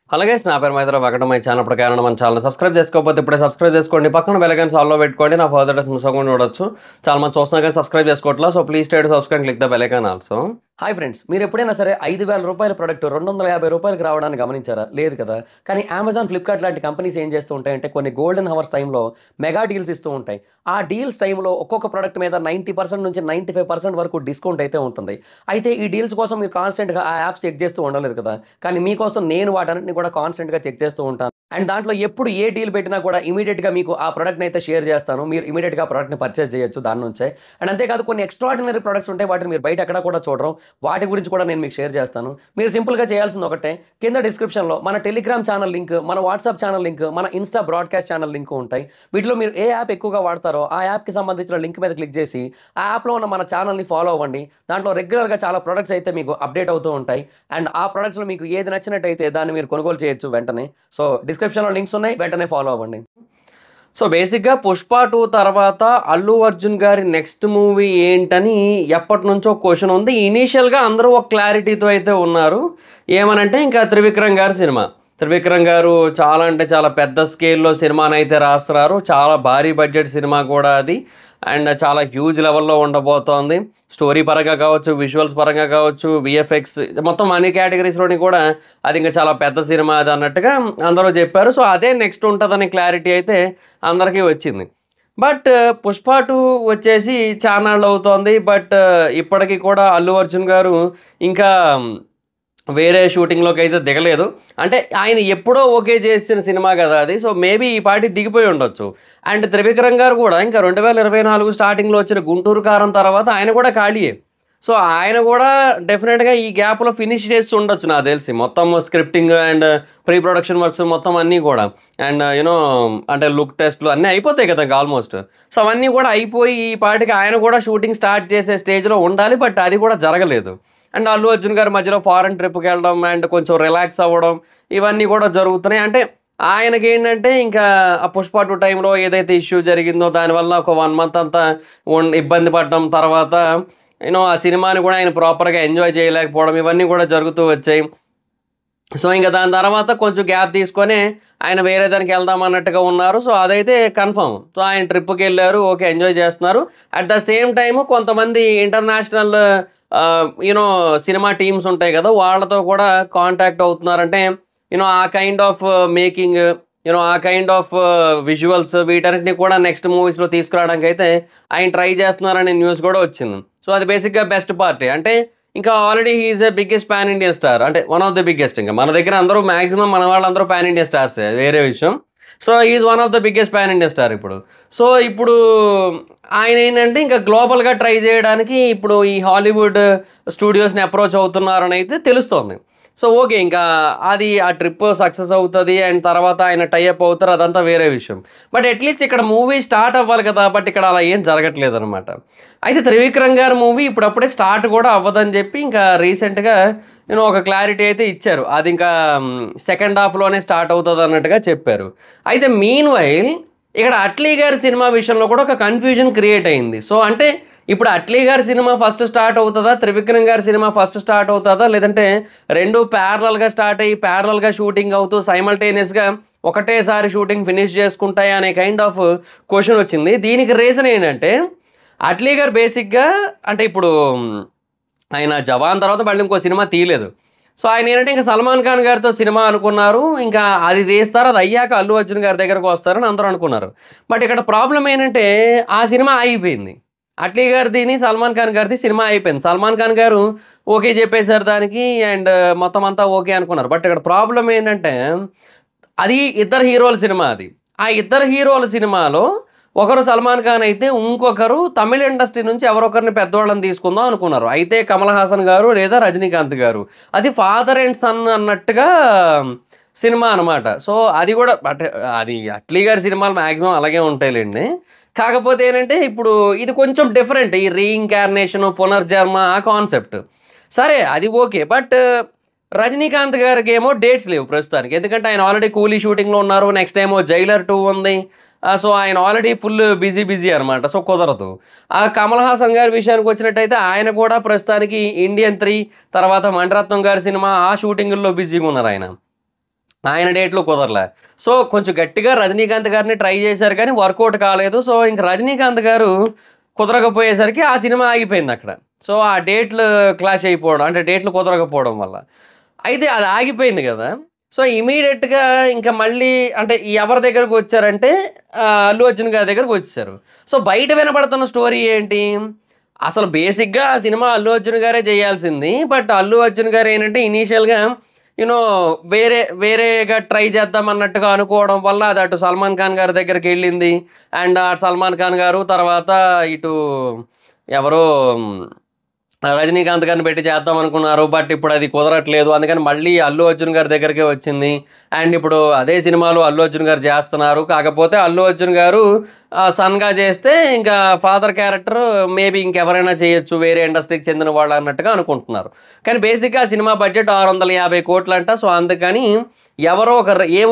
అలాగే నా పేరు మైత్ర వెంకట మై ఛానల్ ప్రకారం మన ఛానల్ సబ్స్క్రైబ్ చేసుకోకపోతే ఇప్పుడే సబ్స్క్రైబ్ చేసుకోండి. పక్కన బెల్ ఐకాన్ ఆల్లో పెట్టుకోండి. నా ఫర్దర్ డేస్ మిస్ అవ్వకుండా చూడొచ్చు. చాలా మంది చూస్తున్నా కానీ సబ్స్క్రైబ్ చేసుకోవట్లా. So please try to subscribe click the bell icon also. Hi friends, మీరు ఎప్పుడైనా సరే రూ. 5,000 ప్రొడక్ట్ రూ. 250కి రావడానికి గమనించారా? లేదు కదా. కానీ అమెజాన్, ఫ్లిప్కార్ట్ లాంటి కంపెనీస్ ఏం చేస్తూ ఉంటాయంటే కొన్ని గోల్డెన్ హవర్స్ టైంలో మెగా డీల్స్ ఇస్తూ ఉంటాయి. ఆ డీల్స్ టైంలో ఒక్కొక్క ప్రొడక్ట్ మీద 90% నుంచి 95% వరకు డిస్కౌంట్ అయితే ఉంటుంది. అయితే ఈ డీల్స్ కోసం మీరు కాన్స్టెంట్గా ఆ యాప్స్ చెక్ చేస్తూ ఉండలేరు కదా. కానీ మీకోసం నేను వాటన్నిటిని కూడా కాన్స్టెంట్గా చెక్ చేస్తూ ఉంటాను. అండ్ దాంట్లో ఎప్పుడు ఏ డీల్ పెట్టినా కూడా ఇమీడియట్‌గా మీకు ఆ ప్రొడక్ట్‌ని అయితే షేర్ చేస్తాను. మీరు ఇమీడియట్‌గా ఆ ప్రొడక్ట్‌ని పర్చేజ్ చేయొచ్చు దాని నుంచే. అండ్ అంతేకాదు కొన్ని ఎక్స్ట్రార్డినరీ ప్రొడక్ట్స్ ఉంటాయి. వాటిని మీరు బయట ఎక్కడా కూడా చూడరు. వాటి గురించి కూడా నేను మీకు షేర్ చేస్తాను. మీరు సింపుల్‌గా చేయాల్సింది ఒకటే, కింద డిస్క్రిప్షన్‌లో మన టెలిగ్రామ్ ఛానల్ లింక్, మన వాట్సాప్ ఛానల్ లింక్, మన ఇన్‌స్టా బ్రాడ్‌కాస్ట్ ఛానల్ లింక్ ఉంటాయి. వీటిలో మీరు ఏ యాప్ ఎక్కువగా వాడతారో ఆ యాప్‌కి సంబంధించిన లింక్ మీద క్లిక్ చేసి ఆ యాప్‌లో ఉన్న మన ఛానల్‌ని ఫాలో అవ్వండి. దాంట్లో రెగ్యులర్‌గా చాలా ప్రొడక్ట్స్ అయితే మీకు అప్డేట్ అవుతూ ఉంటాయి. అండ్ ఆ ప్రొడక్ట్స్‌లో మీకు ఏది నచ్చినట్టయితే దాన్ని మీరు కొనుగోలు చేయొచ్చు వెంటనే. సో డిస్క్రిప్షన్‌లో లింక్స్ ఉన్నాయి. వెంటనే ఫాలో అవ్వండి. సో బేసిక్‌గా 'పుష్ప 2' తర్వాత అల్లు అర్జున్ గారి నెక్స్ట్ మూవీ ఏంటని ఎప్పటినుంచో క్వెషన్ ఉంది. ఇనీషియల్‌గా అందరూ ఒక క్లారిటీతో అయితే ఉన్నారు. ఏమనంటే ఇంకా 'త్రివిక్రమ్' గారి సినిమా. 'త్రివిక్రమ్' గారు చాలా అంటే చాలా పెద్ద స్కేల్‌లో సినిమానైతే రాస్తున్నారు. చాలా భారీ బడ్జెట్ సినిమా కూడా అది. అండ్ చాలా హ్యూజ్ లెవెల్‌లో ఉండబోతోంది. స్టోరీ పరంగా కావచ్చు, విజువల్స్ పరంగా కావచ్చు, వీఎఫ్ఎక్స్ మొత్తం అన్ని కేటగరీస్‌లోని కూడా అది ఇంకా చాలా పెద్ద సినిమా అది అన్నట్టుగా అందరూ చెప్పారు. సో అదే నెక్స్ట్ ఉంటదనే క్లారిటీ అయితే అందరికీ వచ్చింది. బట్ 'పుష్ప 2' వచ్చేసి చాన్నాళ్ళవుతోంది. బట్ ఇప్పటికి కూడా అల్లు అర్జున్ గారు ఇంకా వేరే షూటింగ్‌లోకైతే దిగలేదు. అంటే ఆయన ఎప్పుడో ఓకే చేసిన సినిమా గదా అది. సో మేబీ ఈ పాటికి దిగిపోయి ఉండొచ్చు. అండ్ 'త్రివిక్రమ్' గారు కూడా ఇంకా 2024 స్టార్టింగ్‌లో వచ్చిన 'గుంటూరు కారం' తర్వాత ఆయన కూడా ఖాళీయే. సో ఆయన గూడా డెఫినిట్‌గా ఈ గ్యాప్‌లో ఫినిష్ చేసి ఉండొచ్చు నాకు తెలిసి. మొత్తం scripting and pre production works మొత్తం అన్నీ గూడా. అండ్ అంటే లుక్ టెస్ట్‌లు అన్నీ అయిపోతాయి కదా! ఇంక ఆల్‌మోస్ట్. సో అవన్నీ గూడా అయిపోయి ఈ పాటికి ఆయన కూడా షూటింగ్ స్టార్ట్ చేసే స్టేజ్‌లో ఉండాలి. బట్ అది కూడా జరగలేదు. అండ్ అల్లు అర్జున్ గారు మధ్యలో ఫారెన్ ట్రిప్‌కెళ్ళడం అండ్ కొంచెం రిలాక్స్ అవ్వడం ఇవన్నీ కూడా జరుగుతున్నాయి. అంటే ఆయనకేంటంటే ఇంకా ఆ 'పుష్ప 2' టైంలో ఏదైతే ఇష్యూ జరిగిందో దానివల్ల ఒక 1 మంత్ అంతా ఇబ్బంది పడడం. తర్వాత ఆ సినిమాని కూడా ఆయన ప్రాపర్‌గా ఎంజాయ్ చేయలేకపోవడం ఇవన్నీ కూడా జరుగుతూ వచ్చాయి. సో ఇంక దాని తర్వాత కొంచెం గ్యాప్ తీసుకొని ఆయన వేరే దానికి వెళ్దాం అన్నట్టుగా ఉన్నారు. సో అదైతే కన్ఫర్మ్. సో ఆయన ట్రిప్‌కెళ్లారు. ఓకే. ఎంజాయ్ చేస్తున్నారు. అట్ ద సేమ్ టైమ్ కొంతమంది ఇంటర్నేషనల్ యూనో సినిమా టీమ్స్ ఉంటాయి కదా! వాళ్ళతో కూడా కాంటాక్ట్ అవుతున్నారు. అంటే ఆ కైండ్ ఆఫ్ మేకింగ్ ఆ కైండ్ ఆఫ్ విజువల్స్ వీటన్నిటిని కూడా నెక్స్ట్ మూవీస్‌లో తీసుకురావడానికైతే ఆయన ట్రై చేస్తున్నారనే న్యూస్ కూడా వచ్చింది. సో అది బేసిక్‌గా బెస్ట్ పార్టే. అంటే ఇంకా already he is a biggest pan Indian star. అంటే వన్ ఆఫ్ ది బిగ్గెస్ట్ ఇంక. మన దగ్గర అందరూ మాక్సిమం మన వాళ్ళందరూ పాన్ ఇండియన్ స్టార్సే. అది వేరే విషయం. So he is one of the biggest pan Indian star ఇప్పుడు. సో ఇప్పుడు ఆయనేంటంటే ఇంకా గ్లోబల్‌గా ట్రై చేయడానికి ఇప్పుడు ఈ హాలీవుడ్ స్టూడియోస్‌ని అప్రోచ్ అవుతున్నారనైతే తెలుస్తోంది. So okay. ఇంకా అది ఆ ట్రిప్ సక్సెస్ అవుతది. అండ్ తర్వాత ఆయన టై అప్ అవుతారు. అదంతా వేరే విషయం. బట్ అట్‌లీస్ట్ ఇక్కడ మూవీ స్టార్ట్ అవ్వాలి కదా! బట్ ఇక్కడ అలా ఏం జరగట్లేదనమాట. అయితే 'త్రివిక్రమ్' గారి మూవీ ఇప్పుడప్పుడే స్టార్ట్ కూడా అవ్వదని చెప్పి ఇంకా రీసెంట్‌గా ఒక క్లారిటీ అయితే ఇచ్చారు. అది ఇంకా సెకండ్ హాఫ్‌లోనే స్టార్ట్ అవుతదన్నట్టుగా చెప్పారు. అయితే మీన్‌వైల్ ఇక్కడ 'అట్లీ' గారి సినిమా విషయంలో కూడా ఒక కన్‌ఫ్యూజన్ క్రియేట్ అయింది. సో అంటే ఇప్పుడు 'అట్లీ' గారి సినిమా ఫస్ట్ స్టార్ట్ అవుతదా? 'త్రివిక్రమ్' గారి సినిమా ఫస్ట్ స్టార్ట్ అవుతదా? లేదంటే 2 ప్యారలల్‌గా స్టార్ట్ అయ్యి ప్యారలల్‌గా షూటింగ్ అవుతూ సైమల్టేనియస్‌గా ఒకటేసారి షూటింగ్ ఫినిష్ చేసుకుంటాయా అనే కైండ్ ఆఫ్ క్వెషన్ వచ్చింది. దీనికి రీజన్ ఏంటంటే 'అట్లీ' గారు బేసిక్‌గా అంటే ఇప్పుడు ఆయన 'జవాన్' తర్వాత మళ్ళీ ఇంకో సినిమా తీయలేదు. సో ఆయనేంటంటే ఇంక 'సల్మాన్ ఖాన్' గారితో సినిమా అనుకున్నారు. ఇంకా అది తీస్తారు. అది అయ్యాక 'అల్లు అర్జున్' గారి దగ్గరికి వస్తారని అందరూ అనుకున్నారు. బట్ ఇక్కడ ప్రాబ్లమ్ ఏంటంటే ఆ సినిమా ఆగిపోయింది. 'అట్లీ' గారిదిని 'సల్మాన్ ఖాన్' గారిది సినిమా అయిపోయింది. 'సల్మాన్ ఖాన్' గారు ఓకే చెప్పేసారు దానికి. అండ్ మొత్తం అంతా ఓకే అనుకున్నారు. బట్ ఇక్కడ ప్రాబ్లమ్ ఏంటంటే అది ఇద్దరు హీరోల సినిమా అది. ఆ ఇద్దరు హీరోల సినిమాలో ఒకరు 'సల్మాన్ ఖాన్' అయితే ఇంకొకరు తమిళ్ ఇండస్ట్రీ నుంచి ఎవరో ఒకరిని పెద్దోళ్ళని తీసుకుందాం అనుకున్నారు. అయితే 'కమల్ హాసన్' గారు లేదా 'రజనీకాంత్' గారు. అది ఫాదర్ అండ్ సన్ అన్నట్టుగా సినిమా అనమాట. సో అది కూడా అంటే అది 'అట్లీ' గారి సినిమాలు మాక్సిమం అలాగే ఉంటాయిలెండి. కాకపోతే ఏంటంటే ఇప్పుడు ఇది కొంచెం డిఫరెంట్. ఈ రీఇన్‌కార్నేషన్, పునర్జన్మ ఆ కాన్సెప్ట్. సరే అది ఓకే. బట్ 'రజనీకాంత్' గారికేమో డేట్స్ లేవు ప్రస్తుతానికి. ఎందుకంటే ఆయన ఆల్రెడీ 'కూలీ' షూటింగ్‌లో ఉన్నారు. నెక్స్ట్ ఏమో 'జైలర్ 2' ఉంది. సో ఆయన ఆల్రెడీ ఫుల్ బిజీ అనమాట. సో కుదరదు. 'కమల్ హాసన్' గారి విషయానికొచ్చినట్టయితే ఆయన కూడా ప్రస్తుతానికి 'ఇండియన్ 3' తర్వాత 'మణిరత్నం' గారి సినిమా ఆ షూటింగుల్లో బిజీగా ఉన్నారాయన. ఆయన డేట్లు కుదరలే. సో, కొంచెం గట్టిగా రజనీకాంత్ గారిని ట్రై చేశారు కానీ వర్కౌట్ కాలేదు. సో, ఇంక రజనీకాంత్ గారు కుదరకపోయేసరికి ఆ సినిమా ఆగిపోయిందక్కడ. సో, ఆ డేట్లు క్లాష్ అయిపోవడం అంటే డేట్లు కుదరకపోవడం వల్ల. అయితే అది ఆగిపోయింది గదా! సో, ఇమ్మీడియేట్‌గా ఇంక మళ్ళీ అంటే ఎవరి దగ్గరకొచ్చారంటే అల్లు అర్జున్ గారి దగ్గరకొచ్చేసారు. సో, బయట వినపడుతున్న స్టోరీ ఏంటి? అసలు బేసిక్‌గా ఆ సినిమా అల్లు అర్జున్ గారే చేయాల్సింది. బట్ అల్లు అర్జున్ గారు ఏంటంటే ఇనీషియల్‌గా యూ నో వేరేగా ట్రై చేద్దాం అన్నట్టుగా అనుకోవడం వల్ల అది అటు సల్మాన్ ఖాన్ గారి దగ్గరికెళ్ళింది. అండ్ అటు సల్మాన్ ఖాన్ గారు తర్వాత ఇటు ఎవరో రజనీకాంత్ గారిని పెట్టి చేద్దాం అనుకున్నారు. బట్ ఇప్పుడు అది కుదరట్లేదు. అందుకని మళ్ళీ అల్లు అర్జున్ గారి దగ్గరికే వచ్చింది. అండ్ ఇప్పుడు అదే సినిమాలో అల్లు అర్జున్ గారు చేస్తున్నారు. కాకపోతే అల్లు అర్జున్ గారు సన్‌గా చేస్తే ఇంకా ఫాదర్ క్యారెక్టర్ మేబీ ఇంకెవరైనా చేయొచ్చు. వేరే ఇండస్ట్రీకి చెందిన వాళ్ళు అన్నట్టుగా అనుకుంటున్నారు. కానీ బేసిక్‌గా ఆ సినిమా బడ్జెట్ 650 కోట్లంట. సో, అందుకని ఏవో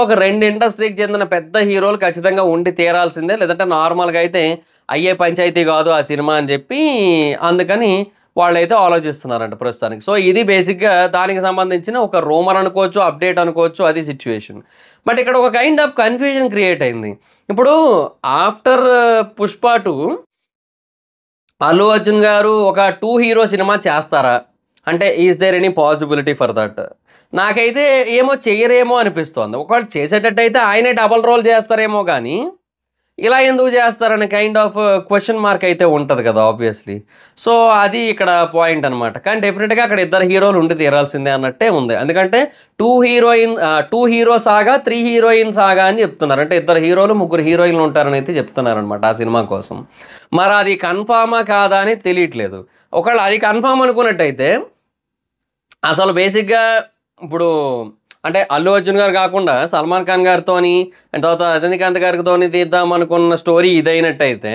ఒక 2 ఇండస్ట్రీకి చెందిన పెద్ద హీరోలు ఖచ్చితంగా ఉండి తీరాల్సిందే. లేదంటే నార్మల్‌గా అయితే అయ్యే పంచాయతీ కాదు ఆ సినిమా అని చెప్పి అందుకని వాళ్ళైతే ఆలోచిస్తున్నారంట ప్రస్తుతానికి. సో, ఇది బేసిక్‌గా దానికి సంబంధించిన ఒక రూమర్ అనుకోవచ్చు, అప్డేట్ అనుకోవచ్చు. అది సిట్యుయేషన్. బట్ ఇక్కడ ఒక కైండ్ ఆఫ్ కన్‌ఫ్యూజన్ క్రియేట్ అయింది. ఇప్పుడు ఆఫ్టర్ 'పుష్ప 2' అల్లు అర్జున్ గారు ఒక 2 హీరో సినిమా చేస్తారా? అంటే is there any possibility for that? నాకైతే ఏమో చెయ్యరేమో అనిపిస్తోంది. ఒకవేళ చేసేటట్టయితే ఆయనే డబుల్ రోల్ చేస్తారేమో గానీ ఇలా ఎందుకు చేస్తారనే కైండ్ ఆఫ్ క్వెషన్ మార్క్ అయితే ఉంటది కదా! ఆబ్వియస్‌లీ. సో, అది ఇక్కడ పాయింట్ అనమాట. కానీ డెఫినిట్‌గా అక్కడ ఇద్దరు హీరోలు ఉండి తీరాల్సిందే అన్నట్టే ఉంది. ఎందుకంటే 2 హీరో సాగా, 3 హీరోయిన్ సాగా అని చెప్తున్నారు. అంటే ఇద్దరు హీరోలు, ముగ్గురు హీరోయిన్‌లు ఉంటారని అయితే చెప్తున్నారనమాట ఆ సినిమా కోసం. మరి అది కన్ఫర్మా కాదా అని తెలియట్లేదు. ఒకవేళ అది కన్ఫర్మ్ అనుకున్నట్టయితే అసలు బేసిక్‌గా ఇప్పుడు అంటే అల్లు అర్జున్ గారు కాకుండా సల్మాన్ ఖాన్ గారితోని, అండ్ తర్వాత రజనీకాంత్ గారితోని తీద్దామనుకున్న స్టోరీ ఇదైనట్టయితే,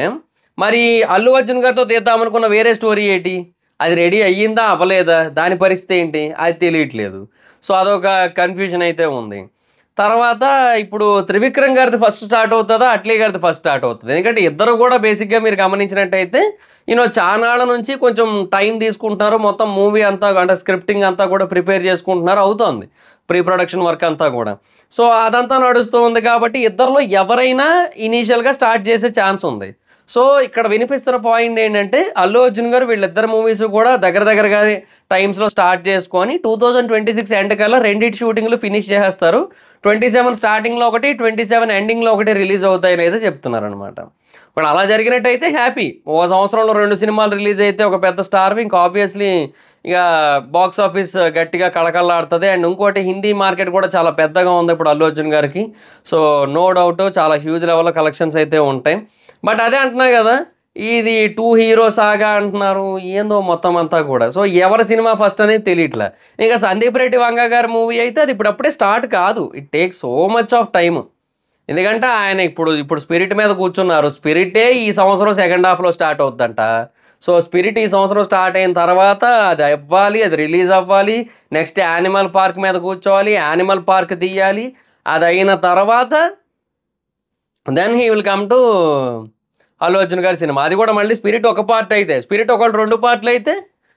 మరి అల్లు అర్జున్ గారితో తీద్దామనుకున్న వేరే స్టోరీ ఏటి? అది రెడీ అయ్యిందా? అవ్వలేదా? దాని పరిస్థితి ఏంటి? అది తెలియట్లేదు. సో, అదొక కన్‌ఫ్యూజన్ అయితే ఉంది. తర్వాత ఇప్పుడు త్రివిక్రమ్ గారిది ఫస్ట్ స్టార్ట్ అవుతదా? అట్లీ గారిది ఫస్ట్ స్టార్ట్ అవుతదా? ఎందుకంటే ఇద్దరు కూడా బేసిక్‌గా మీరు గమనించినట్టయితే చానాళ్ళ నుంచి కొంచెం టైం తీసుకుంటున్నారు. మొత్తం మూవీ అంతా అంటే స్క్రిప్టింగ్ అంతా కూడా ప్రిపేర్ చేసుకుంటున్నారు. అవుతోంది. ప్రీ ప్రొడక్షన్ వర్క్ అంతా కూడా. సో, అదంతా నడుస్తూ ఉంది కాబట్టి ఇద్దరిలో ఎవరైనా ఇనీషియల్‌గా స్టార్ట్ చేసే ఛాన్స్ ఉంది. సో, ఇక్కడ వినిపిస్తున్న పాయింట్ ఏంటంటే అల్లు అర్జున్ గారు వీళ్ళిద్దరి మూవీస్ కూడా దగ్గరగానే టైమ్స్‌లో స్టార్ట్ చేసుకొని 2026 ఎండ్ కల్లా రెండిటి షూటింగ్‌లు ఫినిష్ చేసేస్తారు. 27 స్టార్టింగ్‌లో ఒకటి, 27 ఎండింగ్‌లో ఒకటి రిలీజ్ అవుతాయని అయితే చెప్తున్నారనమాట. ఇప్పుడు అలా జరిగినట్టయితే హ్యాపీ. ఓ సంవత్సరంలో 2 సినిమాలు రిలీజ్ అయితే ఒక పెద్ద స్టార్‌వి ఇంకా ఆబ్వియస్‌లీ ఇక బాక్స్ ఆఫీస్ గట్టిగా కళకళలాడుతది. అండ్ ఇంకోటి హిందీ మార్కెట్ కూడా చాలా పెద్దగా ఉంది ఇప్పుడు అల్లు అర్జున్ గారికి. సో, నో డౌట్ చాలా హ్యూజ్ లెవెల్‌లో కలెక్షన్స్ అయితే ఉంటాయి. బట్ అదే అంటున్నా గదా! ఇది 2 హీరో సాగా అంటున్నారు. ఏందో మొత్తం అంతా కూడా. సో, ఎవరి సినిమా ఫస్ట్ అనేది తెలియట్లే. ఇక సందీప్ రెడ్డి వంగ గారి మూవీ అయితే అది ఇప్పుడప్పుడే స్టార్ట్ కాదు. It takes so much of time. ఎందుకంటే ఆయన ఇప్పుడు 'స్పిరిట్' మీద కూర్చున్నారు. 'స్పిరిటే' ఈ సంవత్సరం సెకండ్ హాఫ్‌లో స్టార్ట్ అవుద్దంట. సో, 'స్పిరిట్' ఈ సంవత్సరం స్టార్ట్ అయిన తర్వాత అది అవ్వాలి, అది రిలీజ్ అవ్వాలి. నెక్స్ట్ 'యానిమల్ పార్క్' మీద కూర్చోవాలి. 'యానిమల్ పార్క్' తీయాలి. అదయిన తర్వాత then he will come to Allu Arjun గారి సినిమా. అది కూడా మళ్ళీ 'స్పిరిట్' ఒక పార్ట్ అయితే. 'స్పిరిట్' ఒకవేళ 2 పార్ట్‌లయితే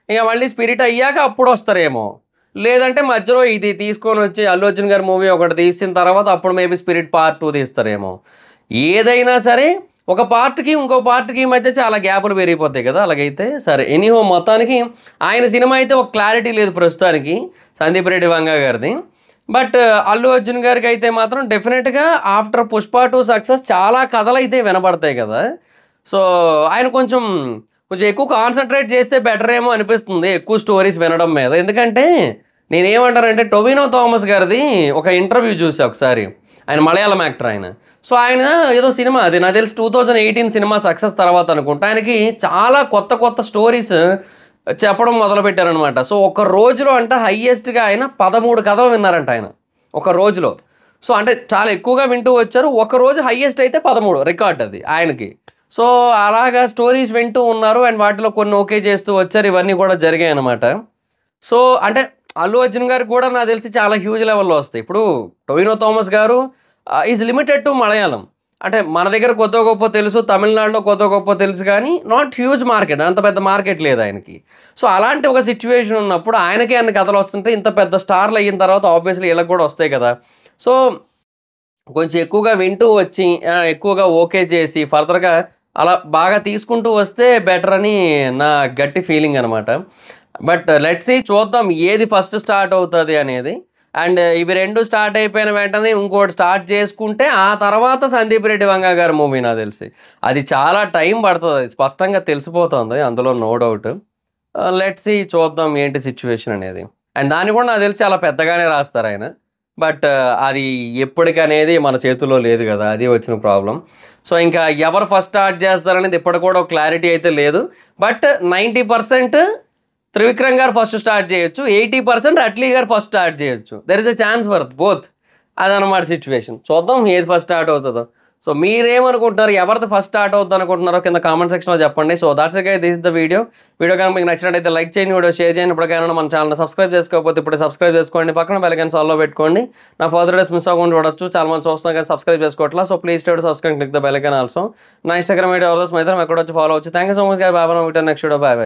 ఇక మళ్ళీ 'స్పిరిట్' అయ్యాక అప్పుడొస్తారేమో. లేదంటే మధ్యలో ఇది తీసుకొనొచ్చి అల్లు అర్జున్ గారి మూవీ ఒకటి తీసిన తర్వాత అప్పుడు మేబీ 'స్పిరిట్' పార్ట్ 2 తీస్తారేమో. ఏదైనా సరే ఒక పార్ట్‌కి, ఇంకో పార్ట్‌కి మధ్య చాలా గ్యాపులు పెరిగిపోతాయి కదా! అలాగైతే సరే. ఎనీహౌ మొత్తానికి ఆయన సినిమా అయితే ఒక క్లారిటీ లేదు ప్రస్తుతానికి 'సందీప్ రెడ్డి వంగ' గారిది. బట్ అల్లు అర్జున్ గారికైతే మాత్రం డెఫినిట్‌గా ఆఫ్టర్ 'పుష్ప 2' సక్సెస్ చాలా కథలైతే వినబడతాయి కదా! సో, ఆయన కొంచెం ఎక్కువ కాన్సంట్రేట్ చేస్తే బెటర్ ఏమో అనిపిస్తుంది. ఎక్కువ స్టోరీస్ వినడం మీద. ఎందుకంటే నేనేమంటానంటే 'టొవినో థామస్' గారిది ఒక ఇంటర్వ్యూ చూసా ఒకసారి. ఆయన మలయాళం యాక్టర్ ఆయన. సో, ఆయన ఏదో సినిమా అది నాకు తెలిసి 2018 సినిమా సక్సెస్ తర్వాత అనుకుంటా. ఆయనకి చాలా కొత్త స్టోరీస్ చెప్పడం మొదలుపెట్టారనమాట. సో, ఒక రోజులో అంట హైయెస్ట్‌గా ఆయన 13 కథలు విన్నారంట ఆయన. ఒక రోజులో. సో, అంటే చాలా ఎక్కువగా వింటూ వచ్చారు. ఒక రోజు హైయెస్ట్ అయితే 13 రికార్డ్ అది ఆయనకి. సో, అలాగా స్టోరీస్ వింటూ ఉన్నారు. అండ్ వాటిలో కొన్ని ఓకే చేస్తూ వచ్చారు. ఇవన్నీ కూడా జరిగాయనమాట. సో, అంటే అల్లు అర్జున్ గారికి కూడా నాకు తెలిసి చాలా హ్యూజ్ లెవెల్‌లో వస్తాయి. ఇప్పుడు 'టొవినో థామస్' గారు ఈజ్ లిమిటెడ్ టు మలయాళం. అంటే మన దగ్గర కొద్దో గొప్పో తెలుసు. తమిళనాడులో కొద్దో గొప్పో తెలుసు గానీ నాట్ హ్యూజ్ మార్కెట్. అంత పెద్ద మార్కెట్ లేదు ఆయనకి. సో, అలాంటి ఒక సిట్యుయేషన్ ఉన్నప్పుడు ఆయనకే అన్ని కథలు వస్తుంటే ఇంత పెద్ద స్టార్‌లు అయిన తర్వాత ఆబ్వియస్‌లీ ఈళ్ళకి కూడా వస్తాయి కదా! సో కొంచెం ఎక్కువగా వింటూ వచ్చి ఎక్కువగా ఓకే చేసి ఫర్దర్‌గా అలా బాగా తీసుకుంటూ వస్తే బెటర్ అని నా గట్టి ఫీలింగ్ అనమాట. బట్ లెట్స్ సీ చూద్దాం ఏది ఫస్ట్ స్టార్ట్ అవుతది అనేది. అండ్ ఇవి 2 స్టార్ట్ అయిపోయిన వెంటనే ఇంకోటి స్టార్ట్ చేసుకుంటే ఆ తర్వాత 'సందీప్ రెడ్డి వంగ' గారి మూవీ నాకు తెలిసి. అది చాలా టైం పడతది. స్పష్టంగా తెలిసిపోతుంది. అందులో నో డౌట్. లెట్స్ సీ చూద్దాం ఏంటి సిట్యుయేషన్ అనేది. అండ్ దాన్ని కూడా నాకు తెలిసి చాలా పెద్దగానే రాస్తారాయన. బట్ అది ఎప్పటికనేది మన చేతుల్లో లేదు గదా! అది వచ్చిన ప్రాబ్లమ్. సో, ఇంకా ఎవరు ఫస్ట్ స్టార్ట్ చేస్తారనేది ఇప్పటికి కూడా ఒక క్లారిటీ అయితే లేదు. బట్ 90% త్రివిక్రమ్ గారు ఫస్ట్ స్టార్ట్ చేయొచ్చు. 80% అట్లీ గారు ఫస్ట్ స్టార్ట్ చేయొచ్చు. There is a chance for both. అదనమాట సిట్యుయేషన్. చూద్దాం ఏది ఫస్ట్ స్టార్ట్ అవుతదో. సో, మీరేమనుకుంటున్నారు? ఎవరిది ఫస్ట్ స్టార్ట్ అవుద్దనుకుంటున్నారో కింద కామెంట్ సెక్షన్‌లో చెప్పండి. So, thoughts it guys. This is the video. Video గనుక మీకు నచ్చినట్టయితే లైక్ చేయండి. వీడియో షేర్ చేయండి. ఇప్పటికైనా మన ఛానెల్‌ని సబ్స్క్రైబ్ చేసుకోకపోతే ఇప్పుడే సబ్స్క్రైబ్ చేసుకోండి. పక్కన బెల్ ఐకాన్ ఆల్‌లో పెట్టుకోండి. నా ఫర్దర్ డేస్ మిస్ అవ్వకుండా చూడొచ్చు. చాలా మంది చూస్తున్నారు కానీ సబ్స్క్రైబ్ చేసుకోవట్లా. So, please stay to subscribe, click the bell icon also. నా ఇన్‌స్టాగ్రామ్ ఐడీ ఆల్వేస్ మా ఇద్దరం ఎక్కడొచ్చి ఫాలో అవ్వచ్చు. Thank you so much guys. Bye bye. Next video. Bye by.